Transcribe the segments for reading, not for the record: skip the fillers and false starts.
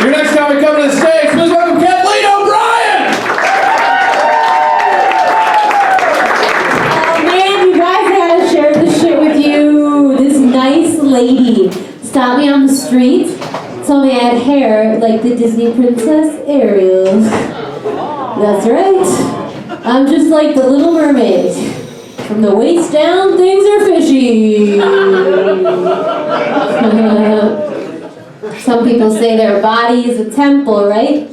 Your next comic coming to the stage, please welcome Kathleen O'Brien! Oh man, you guys, I gotta share this shit with you. This nice lady stopped me on the street, told me I had hair like the Disney princess Ariel. That's right. I'm just like the Little Mermaid. From the waist down, things are fishy. Some people say their body is a temple, right?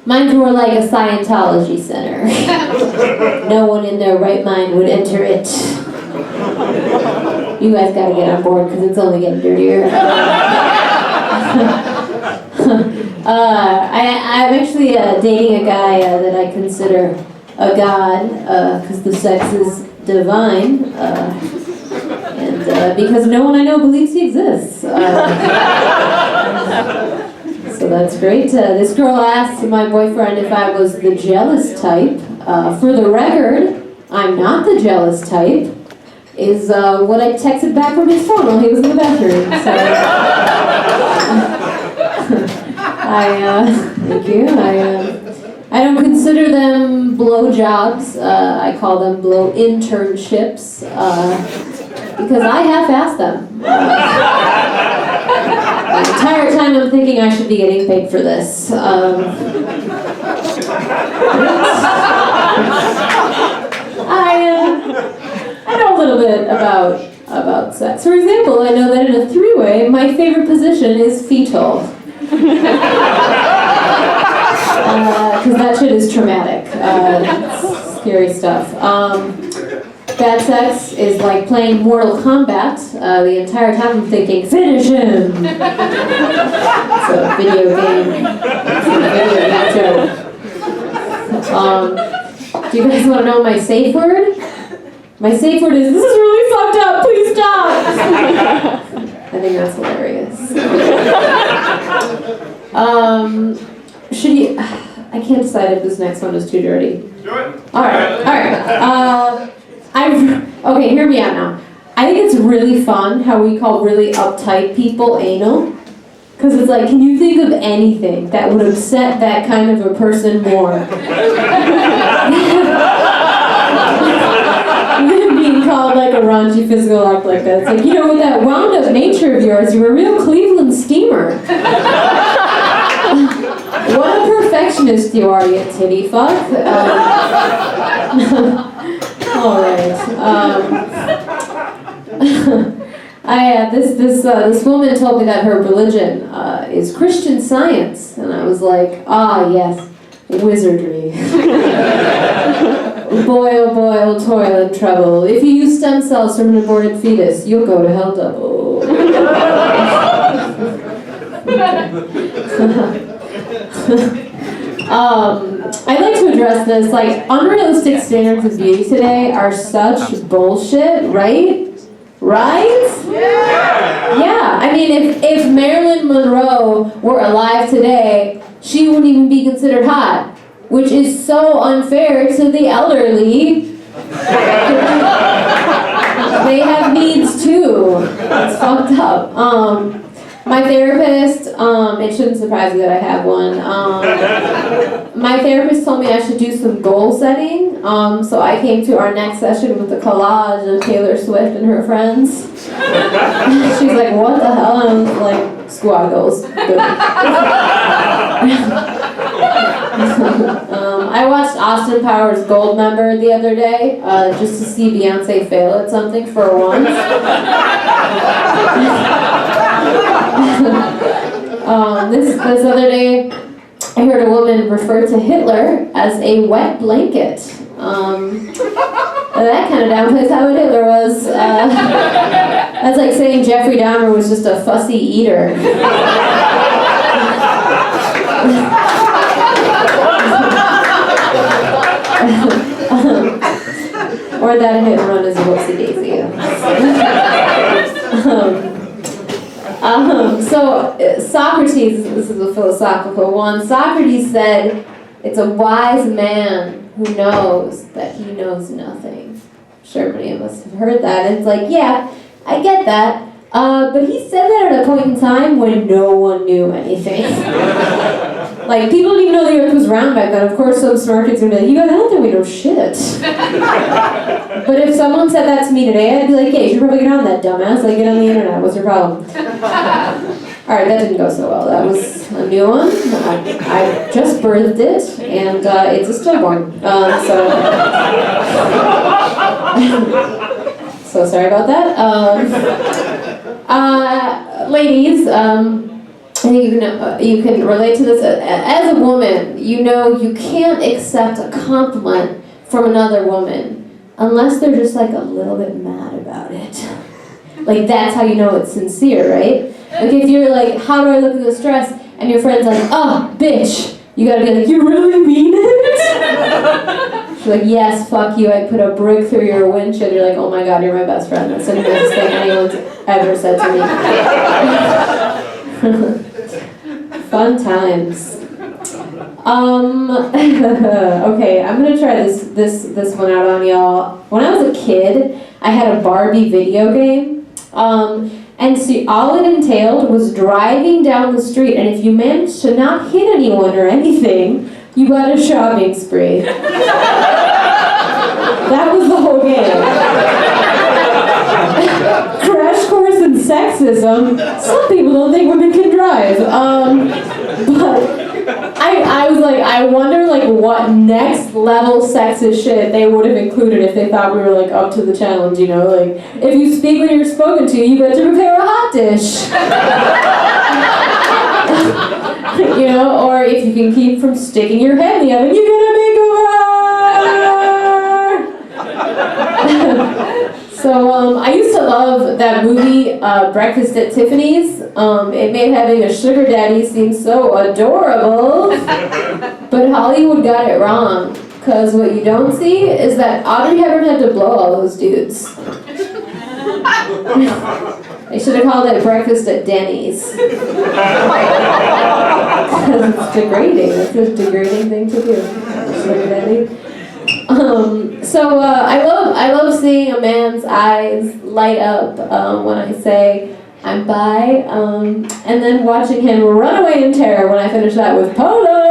Mine's more like a Scientology center. No one in their right mind would enter it. You guys gotta get on board because it's only getting dirtier. I'm actually dating a guy that I consider a god because the sex is divine and because no one I know believes he exists. So that's great. This girl asked my boyfriend if I was the jealous type. For the record, I'm not the jealous type. Is what I texted back from his phone while he was in the bathroom. So, thank you. I don't consider them blowjobs. I call them blow internships because I half-assed them. The entire time I'm thinking I should be getting paid for this. I know a little bit about sex. For example, I know that in a three-way, my favorite position is fetal. Because that shit is traumatic. It's scary stuff. Bad sex is like playing Mortal Kombat. The entire time I'm thinking, finish him! It's a video game. It's a video game joke. Do you guys want to know my safe word? My safe word is, this is really fucked up, please stop! I think that's hilarious. Should you... I can't decide if this next one is too dirty. Do it. Alright. Okay, hear me out now. I think it's really fun how we call really uptight people anal. Because it's like, can you think of anything that would upset that kind of a person more? Being called like a raunchy physical act like that. It's like, you know, with that wound up nature of yours, you're a real Cleveland steamer. What a perfectionist you are, you titty fuck. Alright. This woman told me that her religion is Christian Science. And I was like, ah, yes, wizardry. Boy, oh boy, I'll toil in trouble. If you use stem cells from an aborted fetus, you'll go to hell double. I'd like to address this, like, unrealistic standards of beauty today are such bullshit, right? Right? Yeah, I mean, if Marilyn Monroe were alive today, she wouldn't even be considered hot, which is so unfair to the elderly. They have needs too. It's fucked up. My therapist, it shouldn't surprise you that I have one. My therapist told me I should do some goal setting. So I came to our next session with a collage of Taylor Swift and her friends. She's like, what the hell? And I was like, squad goals. Good. I watched Austin Powers Goldmember the other day, just to see Beyonce fail at something for once. This other day, I heard a woman refer to Hitler as a wet blanket. That kind of downplays how good Hitler was. That's like saying Jeffrey Dahmer was just a fussy eater. Or that hit and run is a whoopsie daisy. So Socrates, this is a philosophical one, Socrates said, it's a wise man who knows that he knows nothing. I'm sure many of us have heard that. And it's like, yeah, I get that. But he said that at a point in time when no one knew anything. Like, people didn't even know the Earth was round back then. Of course, some smart kids would be like, you guys, I don't think we know shit. But if someone said that to me today, I'd be like, yeah, you should probably get on that, dumbass. Like, get on the internet. What's your problem? Alright, that didn't go so well. That was a new one. I just birthed it, and it's a stillborn. So sorry about that. Ladies, I think you can relate to this. As a woman, you know you can't accept a compliment from another woman unless they're just like a little bit mad about it. Like, that's how you know it's sincere, right? Like, if you're like, how do I look in this dress? And your friend's like, oh, bitch. You gotta be like, you really mean it? She's like, yes, fuck you. I put a brick through your windshield. You're like, oh my god, you're my best friend. That's the nicest thing anyone's ever said to me. Fun times. Okay, I'm gonna try this one out on y'all. When I was a kid, I had a Barbie video game. And see, all it entailed was driving down the street, and if you managed to not hit anyone or anything, you got a shopping spree. That was the whole game. Crash course in sexism. Some people don't think women can drive. But I was like, I wonder like what next level sexist shit they would have included if they thought we were like up to the challenge, you know? Like, if you speak when you're spoken to, you get to prepare a hot dish. You know, or if you can keep from sticking your head in the oven, you get a makeover! So, I used to love that movie, Breakfast at Tiffany's. It made having a sugar daddy seem so adorable. But Hollywood got it wrong. Because what you don't see is that Audrey Hepburn had to blow all those dudes. They should have called it Breakfast at Denny's. Because it's degrading. It's a degrading thing to do. Sugar daddy. So I love seeing a man's eyes light up when I say I'm bi, and then watching him run away in terror when I finish that with polo.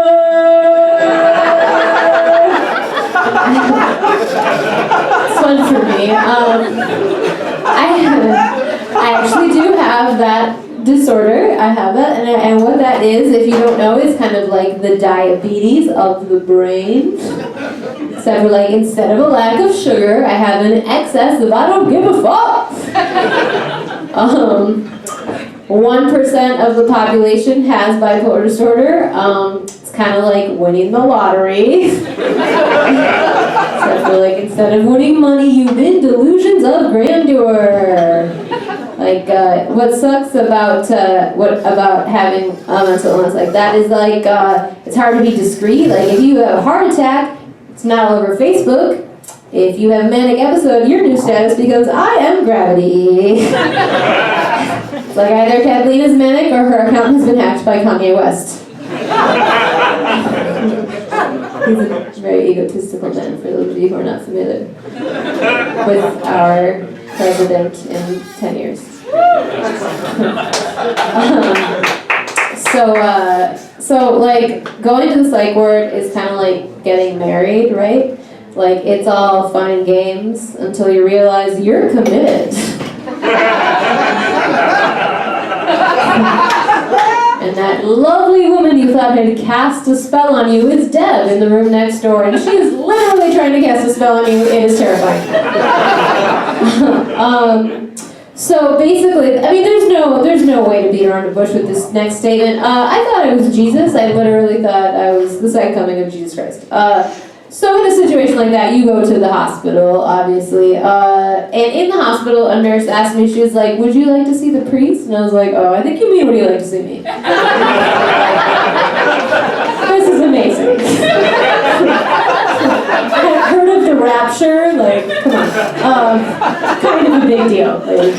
It's fun for me. I actually do have that disorder. I have that, and what that is, if you don't know, is kind of like the diabetes of the brain. Except for like, instead of a lack of sugar, I have an excess of I don't give a fuck. 1% of the population has bipolar disorder. It's kind of like winning the lottery. Except for like, instead of winning money, you win delusions of grandeur. Like, what sucks about having a mental illness like that is like, it's hard to be discreet. Like, if you have a heart attack, it's not all over Facebook. If you have a manic episode, your new status becomes I am gravity. It's like either Kathleen is manic or her account has been hacked by Kanye West. He's a very egotistical man, for those of you who are not familiar with our president in 10 years. So like, going to the psych ward is kind of like getting married, right? Like, it's all fun and games until you realize you're committed. And that lovely woman you thought had cast a spell on you is Deb in the room next door, and she is literally trying to cast a spell on you. It is terrifying. So basically, I mean, there's no way to beat around the bush with this next statement. I thought I was Jesus. I literally thought I was the second coming of Jesus Christ. So in a situation like that, you go to the hospital, obviously. And in the hospital, a nurse asked me, she was like, would you like to see the priest? And I was like, oh, I think you mean, would you like to see me? This is amazing. I've heard of the rapture, like, come on. Kind of a big deal. Like,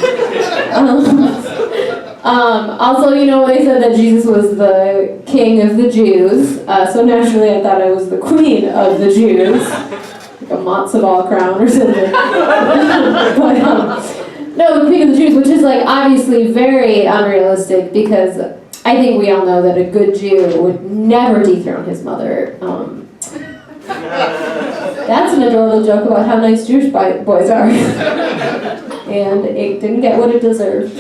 also, you know, they said that Jesus was the king of the Jews, so naturally I thought I was the queen of the Jews, like a matzo ball crown or something. But, no, the queen of the Jews, which is like obviously very unrealistic because I think we all know that a good Jew would never dethrone his mother. That's an adorable joke about how nice Jewish boys are. And it didn't get what it deserved.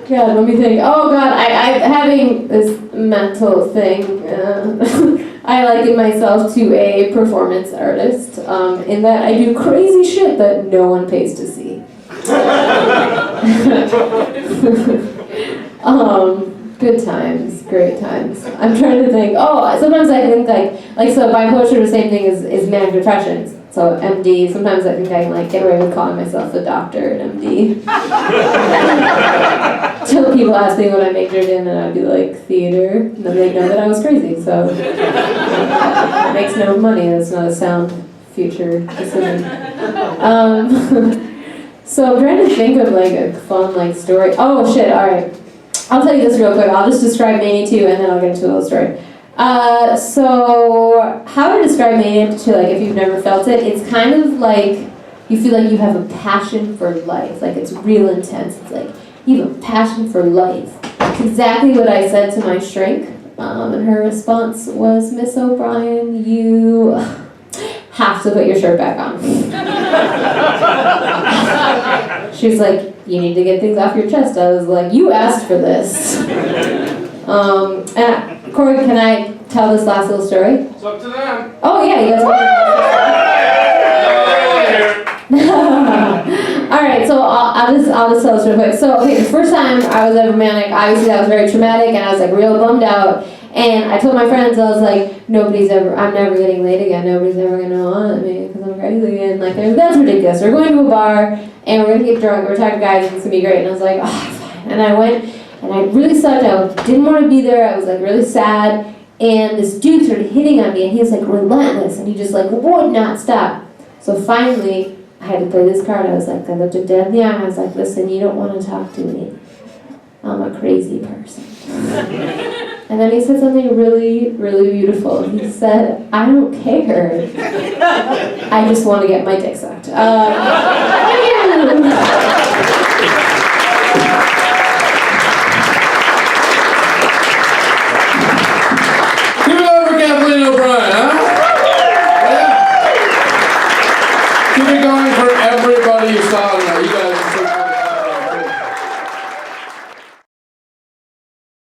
God, let me think. Oh God, I having this mental thing. I liken myself to a performance artist in that I do crazy shit that no one pays to see. Good times, great times. I'm trying to think. Oh, sometimes I think like so bipolar, the same thing is manic depression. So MD. Sometimes I think I can get away with calling myself a doctor at MD. Till people ask me what I majored in, and I'd be like theater, and then they'd know that I was crazy. So it makes no money. That's not a sound future decision. So I'm trying to think of a fun story. Oh shit! All right. I'll tell you this real quick. I'll just describe Mania 2 and then I'll get into a little story. So how to describe Mania 2, if you've never felt it, it's kind of like you feel like you have a passion for life. It's real intense. It's like you have a passion for life. It's exactly what I said to my shrink. And her response was, Miss O'Brien, you have to put your shirt back on. She's like, you need to get things off your chest. I was like, you asked for this. And Corey, can I tell this last little story? It's up to them. Oh yeah, you guys want to All right, so I'll just tell this real quick. So okay, the first time I was ever manic, obviously that was very traumatic, and I was real bummed out. And I told my friends, I was like, I'm never getting laid again. Nobody's ever gonna want me because I'm crazy. And that's ridiculous. We're going to a bar and we're gonna get drunk. We're talking guys, and it's gonna be great. And I was like, oh, fine. And I went, and I really sucked. I didn't want to be there. I was really sad. And this dude started hitting on me, and he was relentless, and he just would not stop. So finally, I had to play this card. I was I looked him dead in the eye, and I was like, listen, you don't want to talk to me. I'm a crazy person. And then he said something really, really beautiful. He said, I don't care. I just want to get my dick sucked.